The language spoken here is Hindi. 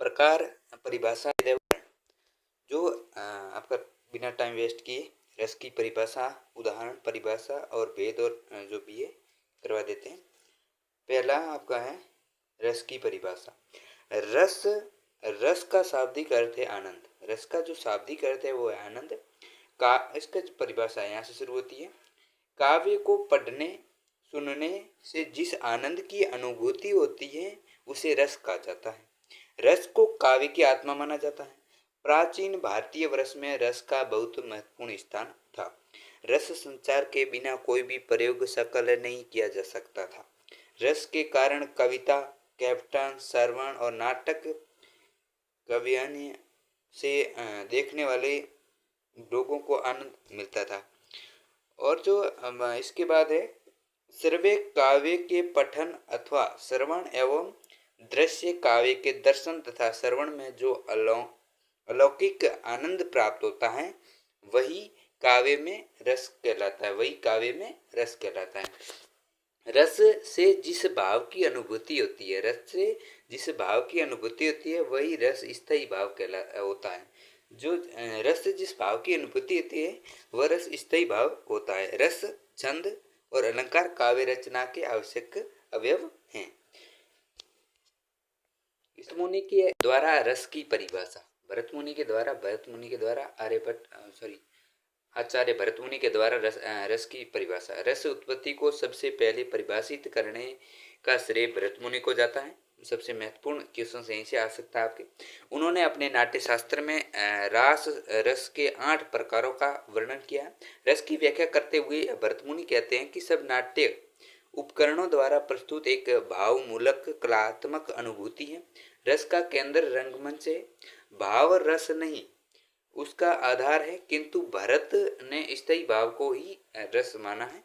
प्रकार परिभाषा जो आपका बिना टाइम वेस्ट किए रस की परिभाषा, उदाहरण, परिभाषा और भेद और जो भी है करवा देते हैं। पहला आपका है रस की परिभाषा। रस रस का शाब्दिक अर्थ है आनंद। रस का जो शाब्दिक अर्थ है वो है आनंद का। इसका जो परिभाषा यहाँ से शुरू होती है। काव्य को पढ़ने सुनने से जिस आनंद की अनुभूति होती है उसे रस कहा जाता है। रस को काव्य की आत्मा माना जाता है। प्राचीन भारतीय वर्ष में रस का बहुत महत्वपूर्ण स्थान था। रस संचार के बिना कोई भी प्रयोग सकल नहीं किया जा सकता था। रस के कारण कविता, कैप्टन, श्रवण और नाटक कवियानी से देखने वाले लोगों को आनंद मिलता था। और जो इसके बाद है श्रव्य काव्य के पठन अथवा श्रवण एवं दृश्य काव्य के दर्शन तथा श्रवण में जो अलौकिक आनंद प्राप्त होता है वही काव्य में रस कहलाता है। वही काव्य में रस कहलाता है। रस से जिस भाव की अनुभूति होती है, रस से जिस भाव की अनुभूति होती है वही रस स्थायी भाव होता है। जो रस से जिस भाव की अनुभूति होती है वह रस स्थायी भाव होता है। रस, छंद और अलंकार काव्य रचना के आवश्यक अवयव हैं। इस मुनि के द्वारा रस की परिभाषा। भरत मुनि के द्वारा आचार्य भरत मुनि के द्वारा रस की परिभाषा। रस उत्पत्ति को सबसे पहले परिभाषित करने का श्रेय भरत मुनि को जाता है। सबसे महत्वपूर्ण क्वेश्चन यहीं से आ सकता है आपके। उन्होंने अपने नाट्य शास्त्र में रस के 8 प्रकारों का वर्णन किया। रस की व्याख्या करते हुए भरत मुनि कहते हैं कि सब नाट्य उपकरणों द्वारा प्रस्तुत एक भावमूलक कलात्मक अनुभूति है। रस का केंद्र रंगमंच है। भाव रस नहीं उसका आधार है, किंतु भरत ने स्थायी भाव को ही रस माना है।